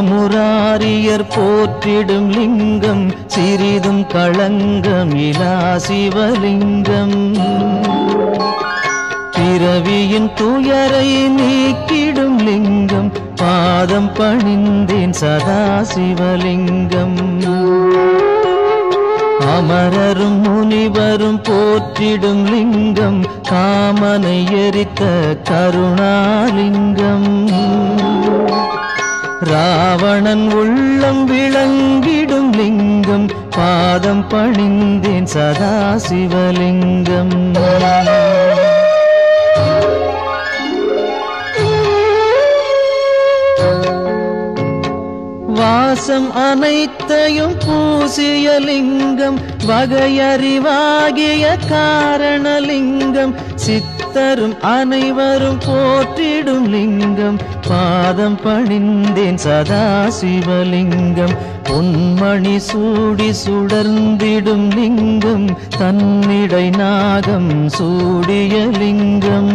சிவமுராரியர் போற்றிடும் லிங்கம் சிறிதும் களங்கமிலா சிவலிங்கம். பிறவியின் துயரை நீக்கிடும் லிங்கம் பாதம் பணிந்தேன் சதா சிவலிங்கம். அமரரும் முனிவரும் போற்றிடும் லிங்கம் காமனை எரித்த கருணாலிங்கம். ராவணன் உள்ளம் விளங்கிடும் லிங்கம் பாதம் பணிந்தேன் சதா சிவலிங்கம். வாசம் அனைத்தையும் பூசிய லிங்கம் வகையறிவாகிய காரணலிங்கம். சித்தரும் அனைவரும் போற்றிடும் லிங்கம் பாதம் பணிந்தேன் சதா சிவலிங்கம். பொன்மணி சூடி சுடர்ந்திடும் லிங்கம் தன்னிடை நாகம் சூடிய லிங்கம்.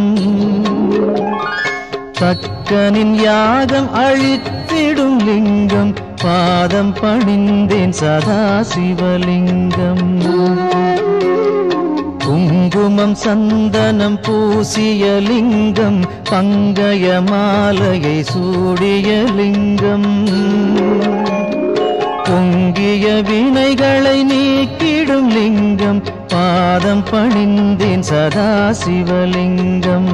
தக்கனின் யாகம் அழித்திடும் லிங்கம் பாதம் பணிந்தேன் சதா சிவலிங்கம். குங்குமம் சந்தனம் பூசிய லிங்கம் பங்கய மாலையை சூடிய லிங்கம். பொங்கிய வினைகளை நீக்கிடும் லிங்கம் பாதம் பணிந்தேன் சதா சிவலிங்கம்.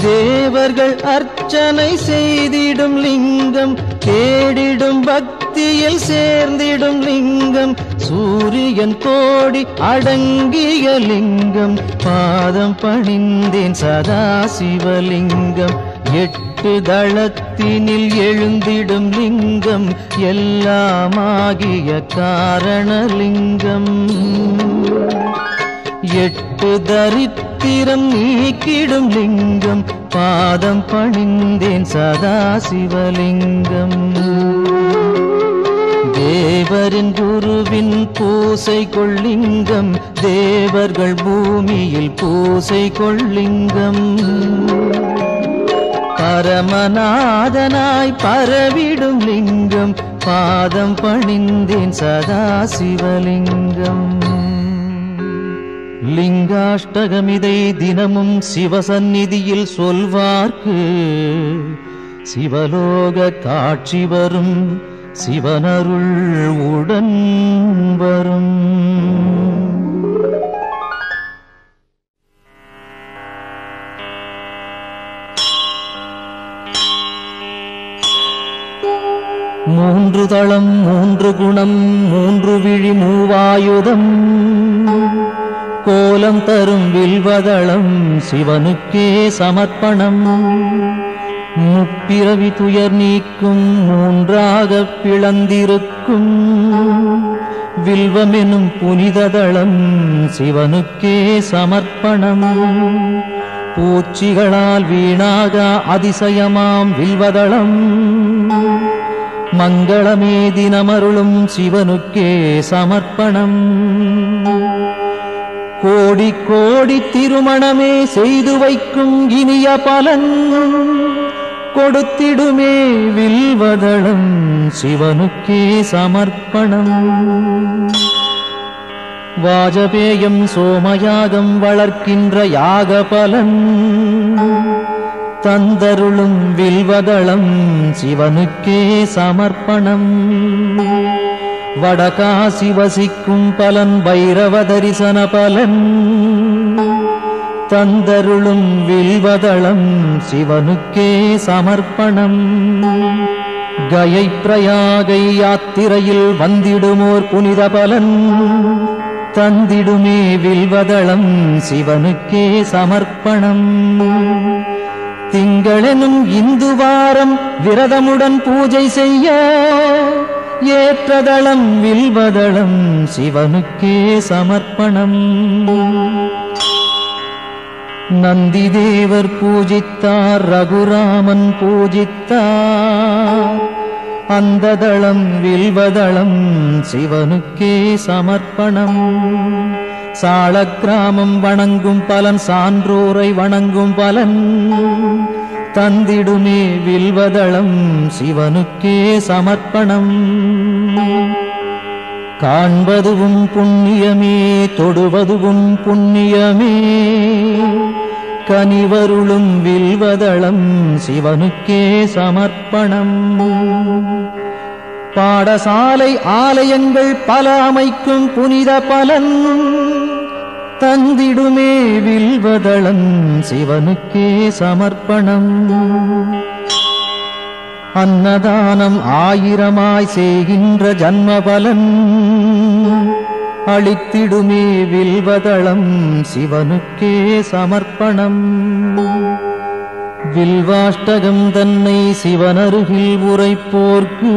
தேவர்கள் அர்ச்சனை செய்திடும் லிங்கம் தேடிடும் பக்தியில் சேர்ந்திடும் லிங்கம். சூரியன் கோடி அடங்கிய லிங்கம் பாதம் பணிந்தேன் சதா சிவலிங்கம். 8 தளத்தினில் எழுந்திடும் லிங்கம் எல்லாமாகிய காரணலிங்கம். 8 தரித்திரம் நீக்கிடும் லிங்கம் பாதம் பணிந்தேன் சதா சிவலிங்கம். தேவரின் குருவின் பூசை கொள்ளிங்கம் தேவர்கள் பூமியில் பூசை கொள்ளிங்கம். பரமநாதனாய் பரவிடும் லிங்கம் பாதம் பணிந்தேன் சதா சிவலிங்கம். லிங்காஷ்டகமிதை தினமும் சிவசந்நிதியில் சொல்வார்க்கு சிவலோக காட்சி வரும் சிவனருள் உடன் வரும். மூன்று தளம் 3 குணம் 3 விழி 3 ஆயுதம் கோலம் தரும் வில்வதளம் சிவனுக்கே சமர்ப்பணம். முப்பிறவி துயர் நீக்கும் 3ஆக பிளந்திருக்கும் வில்வமெனும் புனிததளம் சிவனுக்கே சமர்ப்பணம். பூச்சிகளால் வீணாக அதிசயமாம் வில்வதளம் மங்களமே தினமருளும் சிவனுக்கே சமர்ப்பணம். கோடி கோடி திருமணமே செய்து வைக்கும் இனிய பலன் கொடுத்திடுமே வில்வதளம் சிவனுக்கே சமர்ப்பணம். வாஜபேயம் சோமயாகம் வளர்க்கின்ற யாக பலன் தந்தருளும் வில்வதளம் சிவனுக்கே சமர்ப்பணம். வடகாசி வசிக்கும் பலன் பைரவ தரிசன பலன் தந்தருளும் வில்வதளம் சிவனுக்கே சமர்ப்பணம். கயை பிரயாகை யாத்திரையில் வந்திடுமோர் புனித பலன் தந்திடுமே வில்வதளம் சிவனுக்கே சமர்ப்பணம். திங்களெனும் இந்து வாரம் விரதமுடன் பூஜை செய்ய ஏற்றதளம் வில்வதளம் சிவனுக்கே சமர்ப்பணம். நந்தி தேவர் பூஜித்தார் ரகுராமன் பூஜித்தார் அந்த தளம் வில்வதளம் சிவனுக்கே சமர்ப்பணம். சாளக்கிராமம் வணங்கும் பலன் சான்றோரை வணங்கும் பலன் தந்திடுமே வில்வதளம் சிவனுக்கே சமர்ப்பணம். காண்பதுவும் புண்ணியமே தொடுவதுவும் புண்ணியமே கனிவருளும் வில்வதளம் சிவனுக்கே சமர்ப்பணம். பாடசாலை ஆலயங்கள் பல அமைக்கும் புனித பலன் தந்திடுமே வில்வதளம் சிவனுக்கே சமர்ப்பணம். அன்னதானம் ஆயிரமாய் செய்கின்ற ஜன்ம பலன் அளித்திடுமே வில்வதளம் சிவனுக்கே சமர்ப்பணம். வில்வாஷ்டகம் தன்னை சிவனருகில் உரைப்போர்க்கு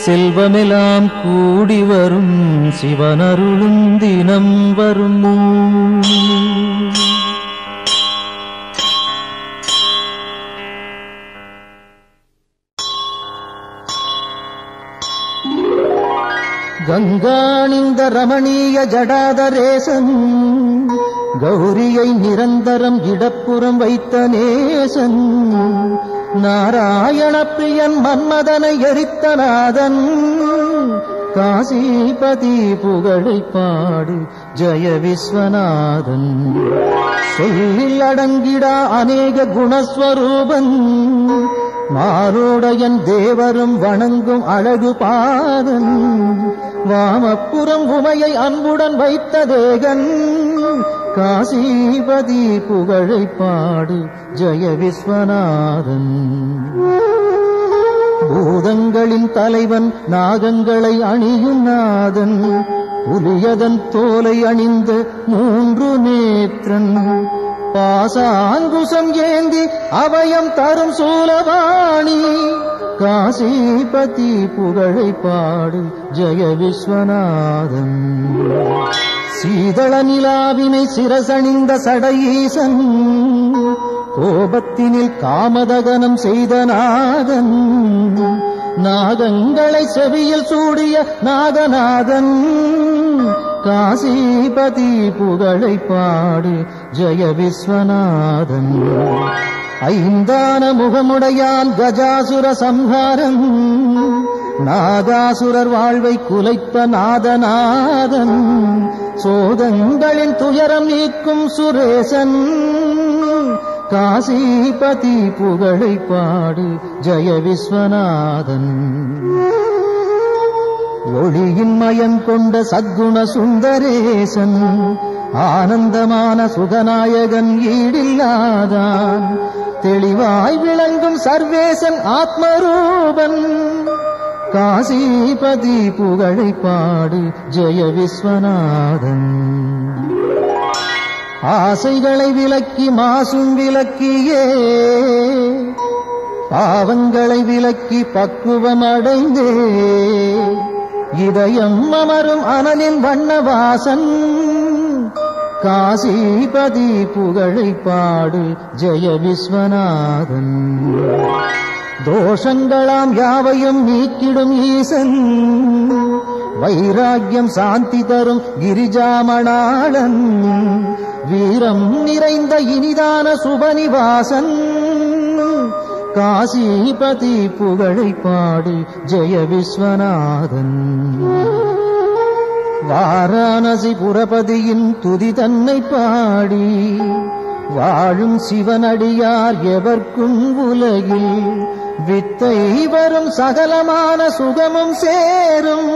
செல்வமெல்லாம் கூடி வரும் சிவனருளும் தினம் வரும். கங்காணிந்த ரமணீய ஜடாதரேசன் கௌரியை நிரந்தரம் இடப்புறம் வைத்த நேசன் நாராயண பிரியன் மன்மதனை எரித்த நாதன் காசிபதி புகழை பாடு ஜெய விஸ்வநாதன். சொல்லில் அடங்கிடா அநேக குணஸ்வரூபன் மாரோடையன் தேவரும் வணங்கும் அழகு பாதன் வாமப்புறம் உமையை அன்புடன் வைத்த தேகன் காசிபதி புகழை பாடு ஜெய விஸ்வநாதன். பூதங்களின் தலைவன் நாகங்களை அணியும் நாதன் புலியதன் தோலை அணிந்த மூன்று நேத்திரன் பாசாங்குசம் ஏந்தி அபயம் தரும் சூலவாணி காசிபதி புகழை பாடு ஜெய விஸ்வநாதன். சீதள நிலாவினை சிரசணிந்த சடையீசன் கோபத்தினில் காமதகனம் செய்த நாதன் நாகங்களை செவியில் சூடிய நாகநாதன் காசிபதி புகழை பாடு ஜெய விஸ்வநாதன். ஐந்தான முகமுடையான் கஜாசுர சம்ஹாரம் நாகாசுரர் வாழ்வை குலைத்த நாதநாதன் சோதங்களின் துயரம் நீக்கும் சுரேசன் காசிபதி புகழை பாடு ஜெய விஸ்வநாதன். ஒளியின் மயம் கொண்ட சத்குண சுந்தரேசன் ஆனந்தமான சுகநாயகன் ஈடில்லாதான் தெளிவாய் விளங்கும் சர்வேசன் ஆத்மரூபன் காசிபதி புகழை பாடு ஜெய விஸ்வநாதன். ஆசைகளை விலக்கி மாசும் விலக்கியே பாவங்களை விலக்கி பக்குவம் அடைந்தே இதயம் அமரும் அனலின் வண்ணவாசன் காசிபதி புகழை பாடு ஜெய விஸ்வநாதன். தோஷங்களாம் யாவையும் நீக்கிடும் ஈசன் வைராக்கியம் சாந்தி தரும் கிரிஜாமணாளன் வீரம் நிறைந்த இனிதான சுபநிவாசன் காசிபதி புகழை பாடு ஜெய விஸ்வநாதன். வாரணாசி புரபதியின் துதி தன்னை பாடி வாழும் சிவனடியார் எவர்க்கும் உலகில் வித்தை வரும் சகலமான சுகமும் சேரும்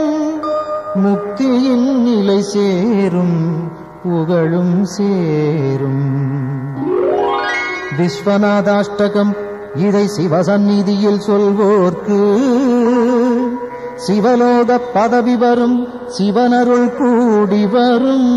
முக்தியின் நிலை சேரும் புகழும் சேரும். விஸ்வநாதாஷ்டகம் இதை சிவசந்நிதியில் சொல்வோர்க்கு சிவலோக பதவி வரும் சிவனருள் கூடி வரும்.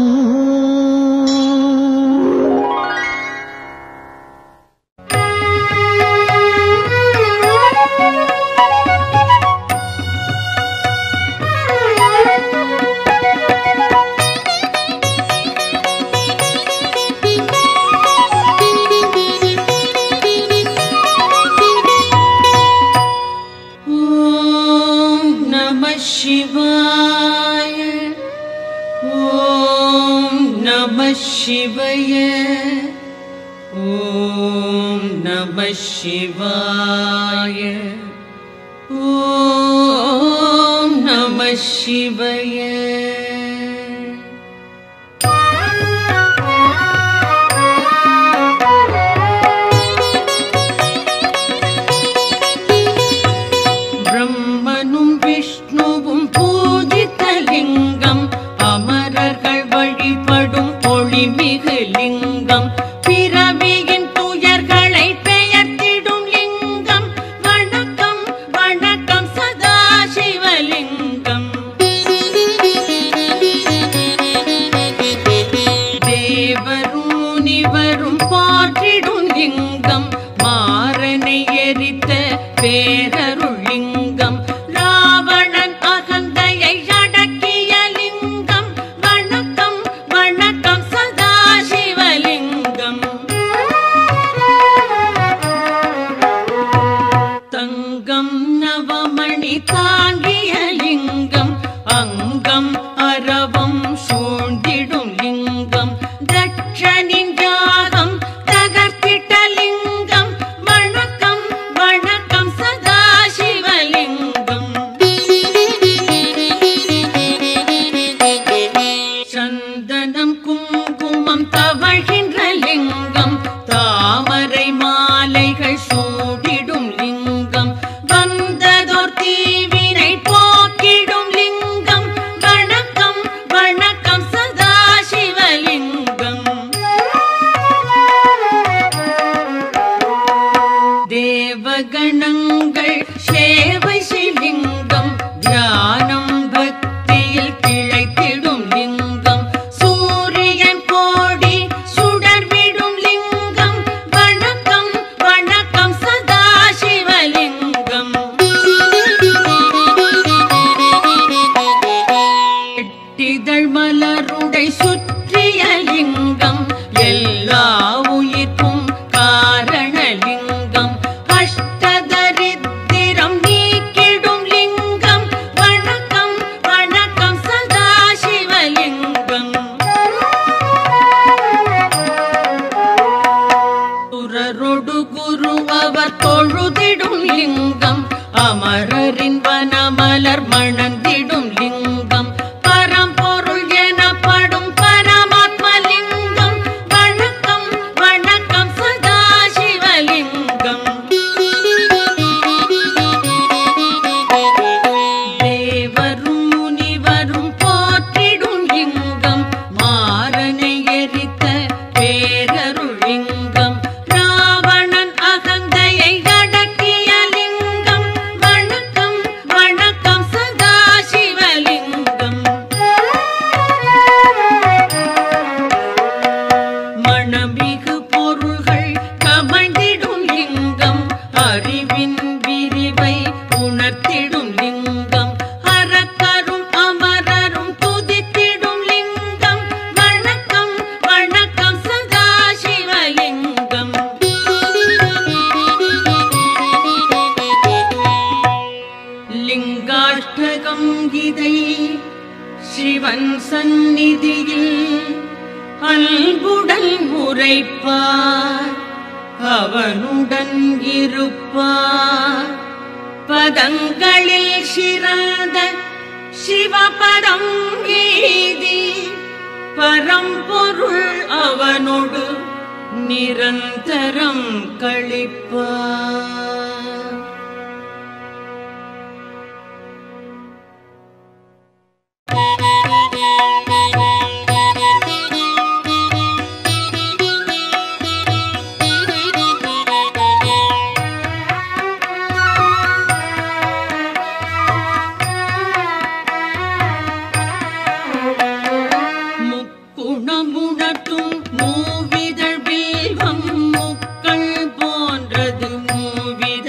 शिवाय ओम சிவாய. ஓம் நம சிவாய. ஓம் நம சிவாய. பிரம்மனும் விஷ்ணுவும் பூஜித்த லிங்கம், அமரர்கள் வழிபடும் ஒளிமிகு லிங்கம், பிறவியின் துயர்களை பெயர்த்திடும் லிங்கம். வணக்கம் வணக்கம் சதா சிவலிங்கம். தேவரும் முனிவரும் போற்றிடும் லிங்கம், மாறனை எரித்த பேரருள் லிங்கம், ராவணன் அகந்தையை அடக்கிய லிங்கம். வணக்கம் வணக்கம் சதா சிவலிங்கம். தங்கம் நவமணி தாங்கிய லிங்கம், அங்கம் அரவம் சூழ்ந்திடும் லிங்கம், தட்சனின் யாகம் தகர்த்திட்ட லிங்கம். வணக்கம் வணக்கம் சதா சிவலிங்கம். சந்தனம் குங்குமம் தவழ்கின்ற லிங்கம், தாமரை மாலைகள் சூடிடும் லிங்கம், வந்ததோர் தீவினை போக்கிடும் லிங்கம். வணக்கம் வணக்கம் சதா சிவலிங்கம். தேவகணங்கள் சேவை செய்லிங்கம், தியானம் பக்தியில் திளைத்திடும் லிங்கம், சூரியன் கோடி சுடர்விடும் லிங்கம். வணக்கம் வணக்கம் சதா சிவலிங்கம். எட்டிதழ் மலருடை சுற்றிய லிங்கம், எல்லா உயிர்க்கும் காரணலிங்கம், அஷ்டதரித்திரம் நீக்கிடும் லிங்கம். வணக்கம் வணக்கம் சதா சிவலிங்கம். சுரரொடு குரு அவர் தொழுதிடும் லிங்கம், அமரரின் வனமலர் மணந்திடும் லிங்கம், பரம்பொருள் எனப்படும் பரமாத்மலிங்கம். வணக்கம் வணக்கம் சதா சிவலிங்கம். தேவரும் முனிவரும் போற்றிடும் லிங்கம், மாறனை எரித்த பேரருள் லிங்கம், ராவணன் அகந்தையை அடக்கிய லிங்கம். வணக்கம் வணக்கம் சதா சிவலிங்கம். மணமிகு பொருள்கள் கமழ்ந்திடும் லிங்கம், அறிவின் விரிவை உணர்த்திடும் லிங்கம், அரக்கரும் அமரரும் துதித்திடும் லிங்கம். வணக்கம் வணக்கம் சதா சிவலிங்கம். லிங்காஷ்டகம் இதை சிவன் சந்நிதியில் அன்புடன் உரைப்பார், அவனுடன் இருப்பார். பதங்களில் சிறந்த சிவபரம் வீதி, பரம்பொருள் அவனோடு நிரந்தரம் கழிப்பார். முக்குணமுணர்த்தும் மூவிதழ் வில்வம், முக்கள் போன்றது மூவிதழ்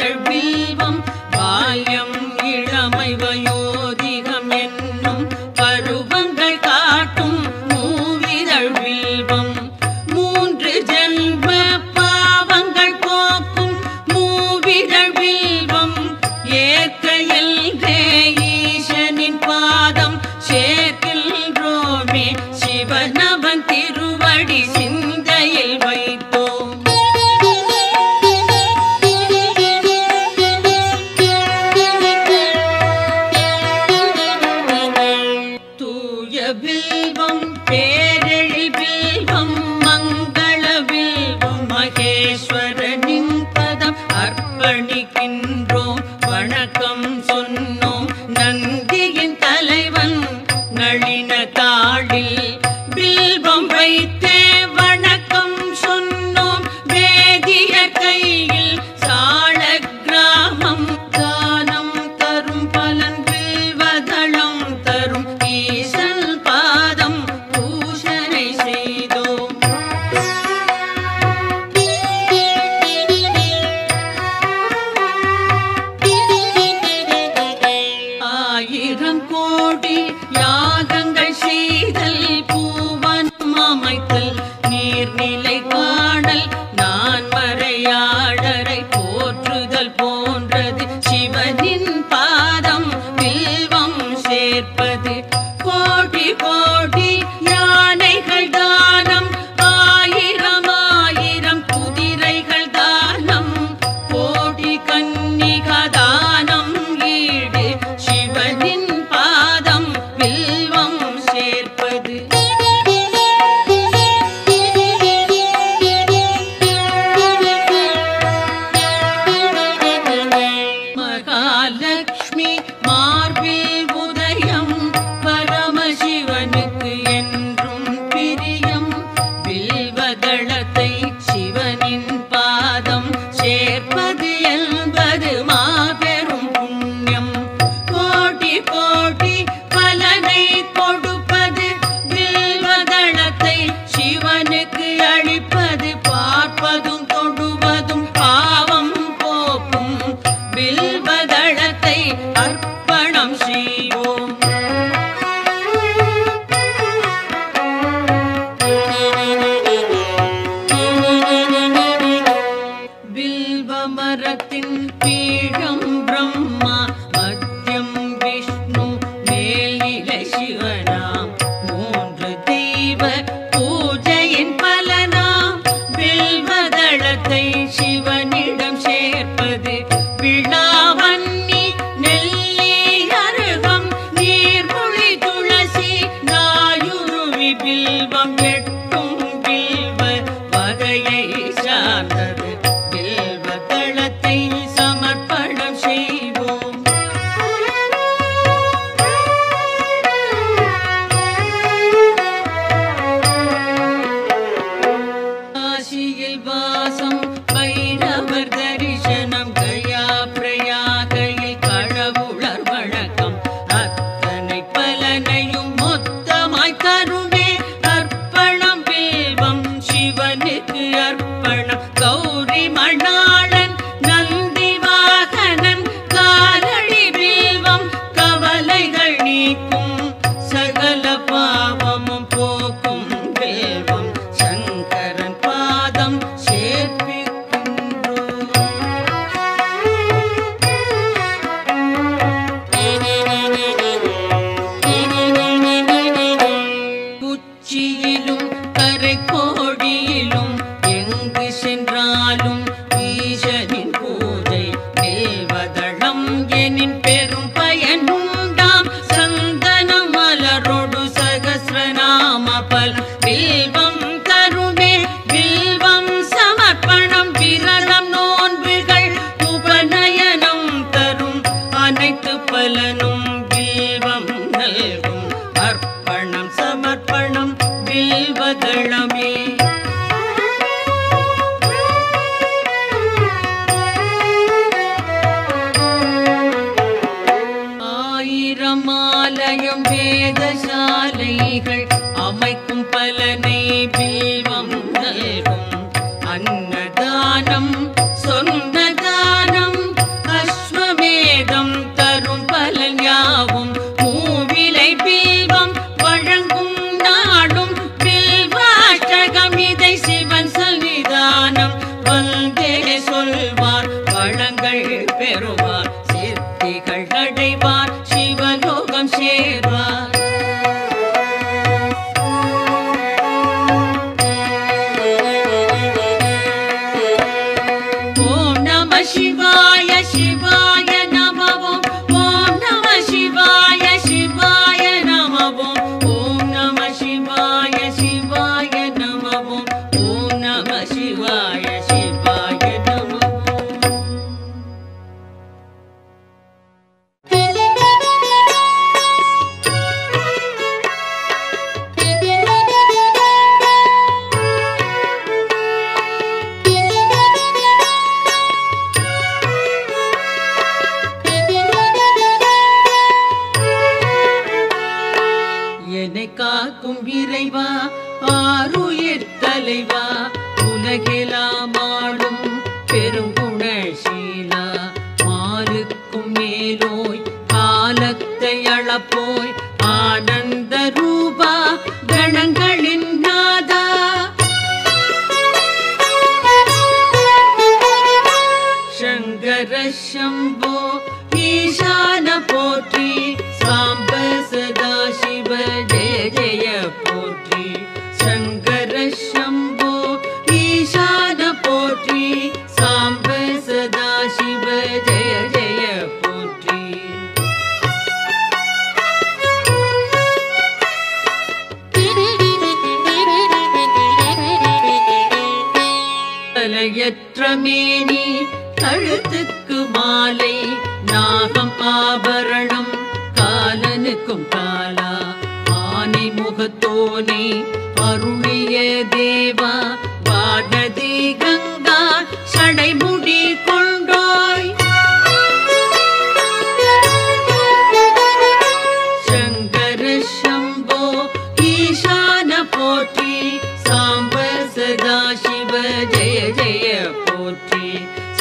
நீர்நிலை காணல் நான் மறையாடரை போற்றுதல் போன்றது சிவனின் பாதம் வில்வம் சேர்ப்பது கோடி கோடி யானைகள் தானம் ஆயிரம் ஆயிரம் குதிரைகள் தானம் கோடி கன்னிகா தானம் ஈடு சிவனின் பாதம் வில்வம் சேர்ப்பது மகாலட்சுமி மார்பில் உதயம் பரமசிவனுக்கு என்றும் பிரியம் வில்வதளத்தை சிவனின் பாதம் சேர்ப்பது என்பது மாபெரும் புண்ணியம் கோடி கோடி பலனை கொடுப்பது வில்வதளத்தை சிவனுக்கு அளிப்பது பார்ப்பதும் தொடுவதும் பாவம் போக்கும் வில்வதளத்தை அர்ப்பணம் செய்வோம் வில்வ மரத்தின் பீடம் பிரம்மா மத்தியம் விஷ்ணு மேல்நிலை சிவனாம் மூன்று தெய்வ பூஜையின் பலனாம் வில்வதளத்தை சிவனிடம் சேர்ப்பது விழாவன்னி நெல்லி அருகம் நீர்மொழி துளசி நாயுருவி பில்வம் எட்டும் பில்வ வகையை சார்ந்தது வில்வதளத்தை சமர்ப்பணம் செய்வோம் காசியில் வாசம் பைரவர் தரிசனம் கயா பிரயாகையில் கடவுளர் வணக்கம் அத்தனை பலனையும் மொத்தமாய் தருமே அர்ப்பணம் வில்வம் சிவனுக்கு அர்ப்பணம் கௌரி மணாளன் நந்தி வாகனன் காலடி வில்வம் கவலைகள் நீக்கும் சகல பாவமும் போக்கும் வில்வம் சங்கரன் பாதம் சேர்ப்பிக்கின்றோம் உச்சியிலும் கரைக்கோடியிலும் எங்கு சென்றாலும் ஈசனின் பூஜை வில்வதளம் எனின் பெரும் பயனுண்டாம் சந்தன மலரோடு சகஸ்ரநாம பல் வில்வம் தருமே வில்வம் சமர்ப்பணம் விரதம் நோன்புகள் உபநயனம் தரும் அனைத்து பலனும் வில்வம் நல்கும் அர்ப்பணம் சமர்ப்பணம் வில்வதளமே ஆயிரம் ஆலயம் வேதசாலைகள் அமைக்கும் பலனை வில்வம் நல்கும் அன்னதானம் சொன்ன தானம் அஸ்வமேதம் தரும் பலன் யாவும் மூவிலை வில்வம் வழங்கும் நாடும் வில்வாஷ்டகம் இதை சிவன் சன்னிதானம் வந்தே சொல்வார் வளங்கள் பெறுவார் சித்திகள் அடைவார் சிவலோகம் சேர்வார் ஓம் நம சிவாய சிவாய நம ஓம் நம சிவாய சிவாய நம ஓம் நம சிவாய சிவாய நம ஓம் நம சிவாய சிவாய நம என்னை காக்கும் இறைவா ஆருயிர் தலைவா உலகெல்லாம் தலையற்ற மேனி கழுத்துக்கு மாலை நாகம் ஆபரணம் காலனுக்கும் காலா ஆனை முகத்தோனே அருளிய தேவா வானதி கங்கா சடைமுடி கொண்டோய் சங்கர சம்போ ஈசான போற்றி சாம்ப சதா சிவ ஜெய ஜெய போற்றி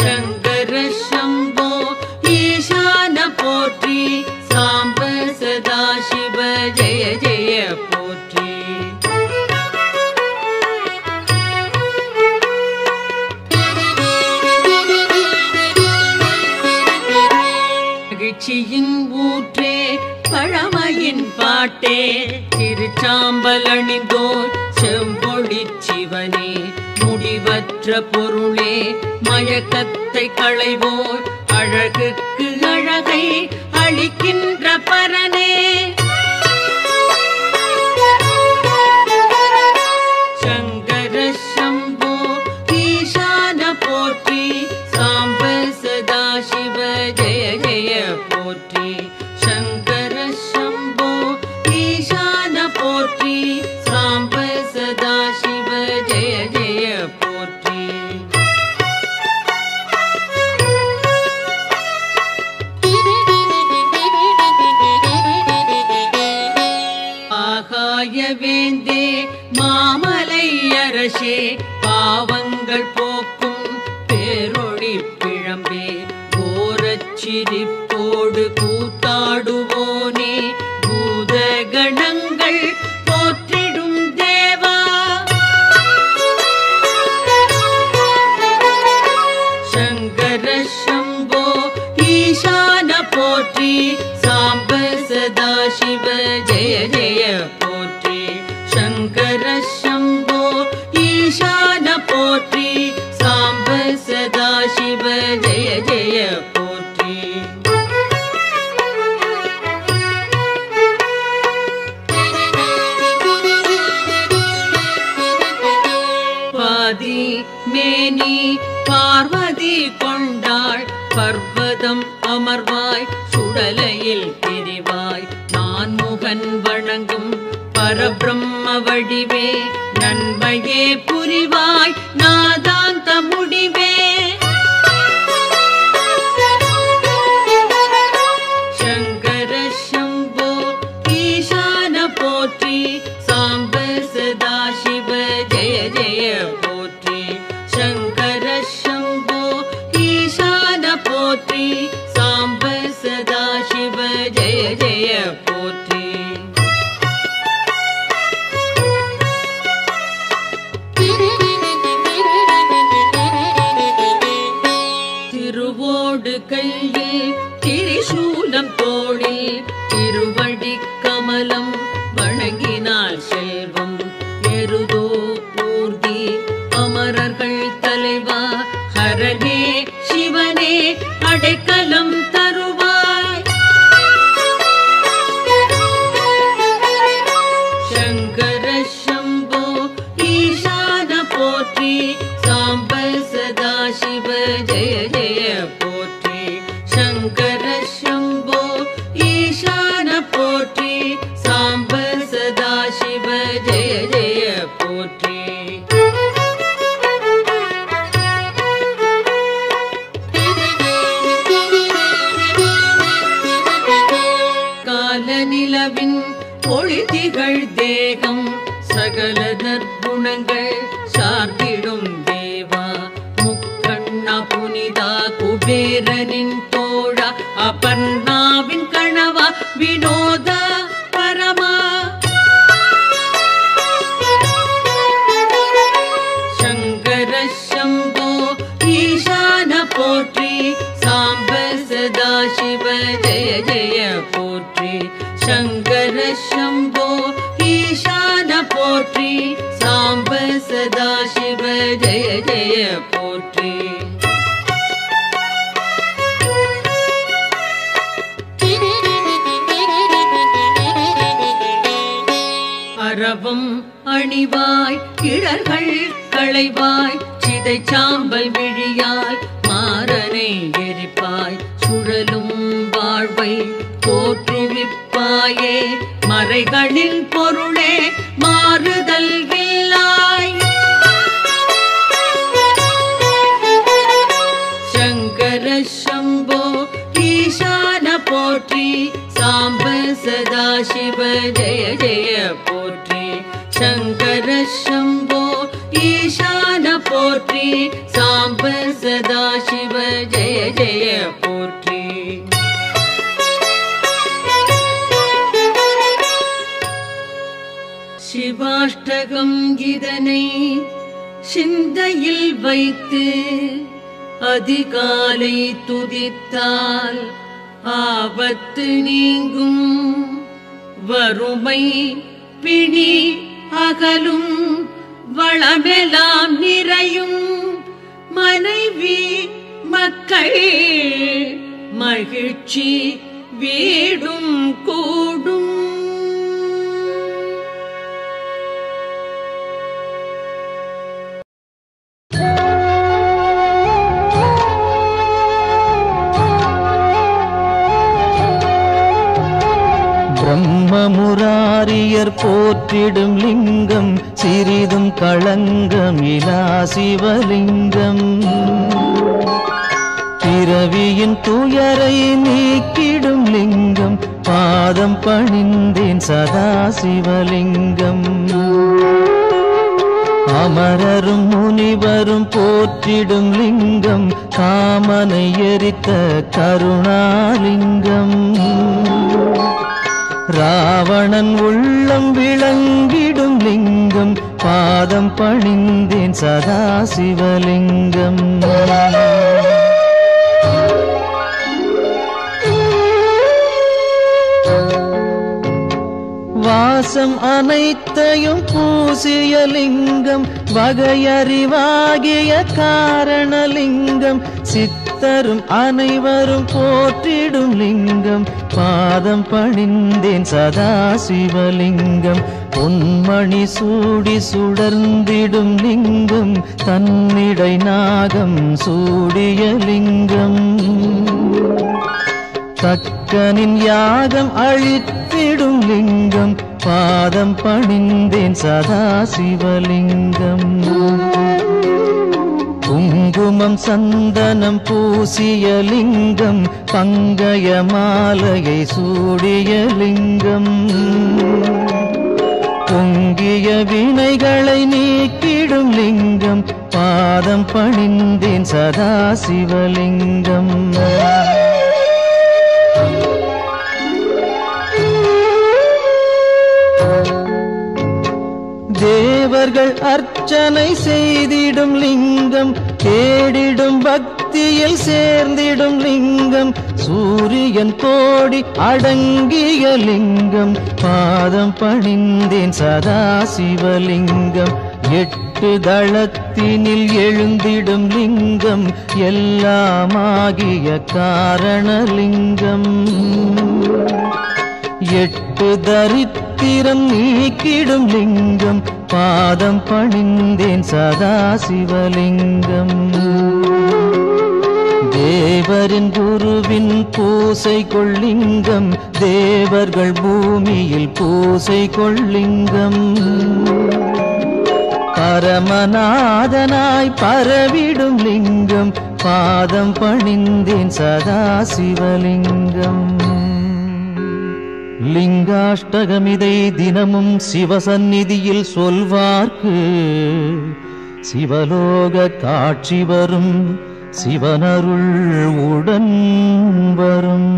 சங்கர சம்போ ஈசான போற்றி சாம்ப சதா சிவ ஜெய ஜெய போற்றி மகிழ்ச்சியின் ஊற்றே பழமையின் பாட்டே திருச்சாம்பல் அணிந்தோர் செம்பொழி சிவனே முடிவற்ற பொருளே மயக்கத்தை களைவோர் அழகுக்கு அழகை அளிக்கின்ற பரனே சங்கர சம்போ ஈசான போற்றி சாம்ப சதா சிவ ஜெய ஜெய போற்றி சங்கர சம்போ ஈசான போற்றி சாம்ப சதா சிவ ஜெய ஜெய போற்றி ஆகாய வேந்தே மாமலை அரசே பாவங்கள் போக்கும் பேரொளி பிழம்பே கோரச்சிரிப்போடு கூத்தாடுவோனே பூத கணங்கள் போற்றிடும் தேவா சங்கர சம்போ ஈசான போற்றி சாம்ப சதா சிவ ஜெய ஜெய போற்றி சங்கர சம்போ ஈசான போற்றி சாம்ப சதா சிவ ஜெய ஜெய போற்றி பாதி மேனி பார்வதி கொண்டாள் பர்வதம் அமர்வாய் சுடலையில் பிரிவாய் நான் முகன் வணங்கும் பரபிரம்ம வடிவே நன்மையே புரிவாய் நாதாந்த முடிவே சங்கர சம்போ ஈசான போற்றி சாம்ப சதா சிவ ஜெய ஜெய போற்றி சங்கர சம்போ ஈசான போற்றி சாம்ப சதா சிவ ஜெய ஜெய போற்றி திருவோடு கையில் திரிசூலம் தோளில் திருவடி கமலம் வணங்கினாள் செல்வம் எருதோ ஊர்தி அமரர்கள் தலைவா ஹரனே சிவனே அடைக்கலம் தருவாய் சங்கர சம்போ ஈசான போற்றி சாம்ப சதா சிவ ஜெய ஜெய போற்றி சங்கர சம்போ ஈசான போற்றி சாம்ப சதா சிவ ஜெய ஜெய போற்றி கால நிலவின் ஒளிதிகள் தேகம் சகல நற்குணங்கள் சார்ந்திடும் தேவா முக்கண்ணா புனிதா குபேரனின் தோழா அபர்ணாவின் கணவா வினோதா பரமா சங்கர சம்போ ஈசான போற்றி சாம்ப சதா சிவ ஜெய ஜெய போற்றி சங்கர சம்போ ஈசான போற்றி சாம்ப சதா சிவ ஜெய ஜெய போற்றி அரவம் அணிவாய் கிழர்கள் களைவாய் சிதை சாம்பல் விழியாய் மாறனை எரிப்பாய் சுழலும் வாழ்வை தோற்றுவிப்பாயே மறைகளின் பொருளே மாறுதல் இல்லாய் சங்கர சம்போ ஈசான போற்றி சாம்ப சதா சிவ ஜெய ஜெய போற்றி சங்கர சம்போ ஈசான போற்றி சாம்ப சதா சிவ ஜெய ஜெய போற்றி சிவாஷ்டகம் இதனை சிந்தையில் வைத்து அதிகாலை துதித்தால் ஆபத்து நீங்கும் வறுமை பிணி அகலும் வளமெல்லாம் நிறையும் மனைவி மக்கள் மகிழ்ச்சி வீடும் கூடும் பிரம்மமுராரியர் போற்றிடும் லிங்கம் சிறிதும் களங்கமிலா சிவலிங்கம் பிறவியின் துயரை நீக்கிடும் லிங்கம் பாதம் பணிந்தேன் சதா சிவலிங்கம் அமரரும் முனிவரும் போற்றிடும் லிங்கம் காமனை எரித்த கருணாலிங்கம் ராவணன் உள்ளம் விளங்கிடும் லிங்கம் பாதம் பணிந்தேன் சதா சிவலிங்கம் வாசம் அனைத்தையும் பூசிய லிங்கம் வகையறிவாகிய காரணலிங்கம் சித்தரும் அனைவரும் போற்றிடும் லிங்கம் பாதம் பணிந்தேன் சதா சிவலிங்கம் பொன்மணி சூடி சுடர்ந்திடும் லிங்கம் தன்னிடை நாகம் சூடிய லிங்கம் தக்கனின் யாகம் அழித்திடும் லிங்கம் பாதம் பணிந்தேன் சதா சிவலிங்கம் குங்குமம் சந்தனம் பூசிய லிங்கம் பங்கய மாலையை சூடிய லிங்கம் பொங்கிய வினைகளை நீக்கிடும் லிங்கம் பாதம் பணிந்தேன் சதா சிவலிங்கம் தேவர்கள் அர்ச்சனை செய்திடும் லிங்கம் தேடிடும் பக்தியில் சேர்ந்திடும் லிங்கம் சூரியன் கோடி அடங்கிய லிங்கம் பாதம் பணிந்தேன் சதா சிவலிங்கம் எட்டு தளத்தினில் எழுந்திடும் லிங்கம் எல்லாமாகிய காரணலிங்கம் எட்டு தரித்திரம் நீக்கிடும் லிங்கம் பாதம் பணிந்தேன் சதா சிவலிங்கம் தேவரின் குருவின் பூசை கொள்ளிங்கம் தேவர்கள் பூமியில் பூசை கொள்ளிங்கம் பரமநாதனாய் பரவிடும் லிங்கம் பாதம் பணிந்தேன் சதா சிவலிங்கம் லிங்காஷ்டகமிதை தினமும் சிவசந்நிதியில் சொல்வார்க்கு சிவலோக காட்சி வரும் சிவனருள் உடன் வரும்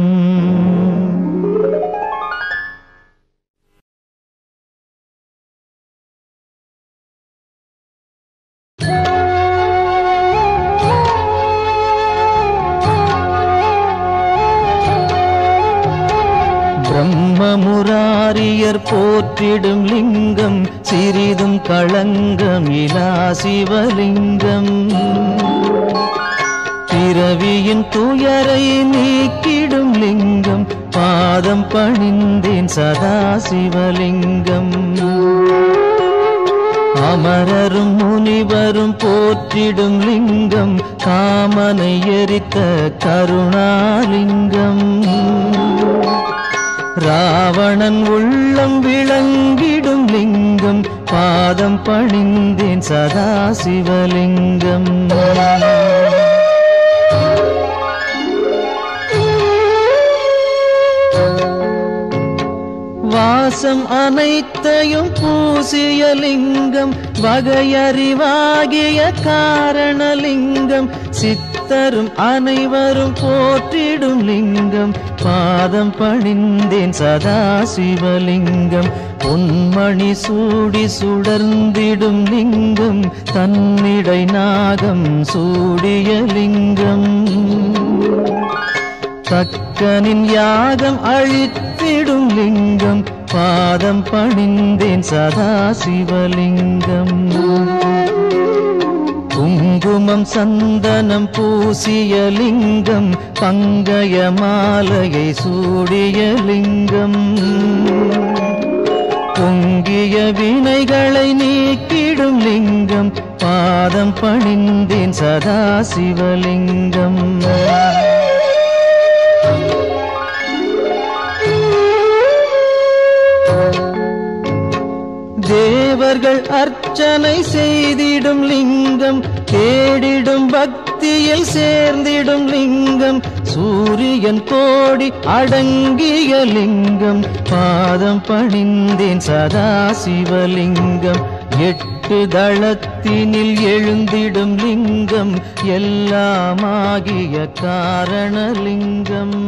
பிரம்மமுராரியர் போற்றிடும் லிங்கம் சிறிதும் களங்கமிலா சிவலிங்கம் பிறவியின் துயரை நீக்கிடும் லிங்கம் பாதம் பணிந்தேன் சதா சிவலிங்கம் அமரரும் முனிவரும் போற்றிடும் லிங்கம் காமனை எரித்த கருணாலிங்கம். ராவணன் உள்ளம் விளங்கிடும் லிங்கம் பாதம் பணிந்தேன் சதாசிவலிங்கம். வாசம் அனைத்தையும் பூசிய லிங்கம் வகையறிவாகிய காரணலிங்கம். சித்தரும் அனைவரும் போற்றிடும் லிங்கம் பாதம் பணிந்தேன் சதாசிவலிங்கம். பொன்மணி சூடி சுடர்ந்திடும் லிங்கம் தன்னிடை நாகம் சூடிய லிங்கம். தக்கனின் யாகம் அழித்திடும் லிங்கம் பாதம் பணிந்தேன் சதாசிவலிங்கம். குங்குமம் சந்தனம் பூசிய லிங்கம் பங்கய மாலையை சூடிய லிங்கம். பொங்கிய வினைகளை நீக்கிடும் லிங்கம் பாதம் பணிந்தேன் சதாசிவலிங்கம். தேவர்கள் அர்ச்சனை செய்திடும் லிங்கம் தேடிடும் பக்தியில் சேர்ந்திடும் லிங்கம். சூரியன் கோடி அடங்கிய லிங்கம் பாதம் பணிந்தேன் சதாசிவலிங்கம். 8 தளத்தினில் எழுந்திடும் லிங்கம் எல்லாமாகிய காரணலிங்கம்.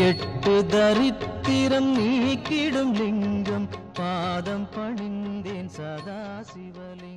8 தரித்திரம் நீக்கிடும் லிங்கம் பாதம் பணிந்தேன் சதாசிவலிங்கம்.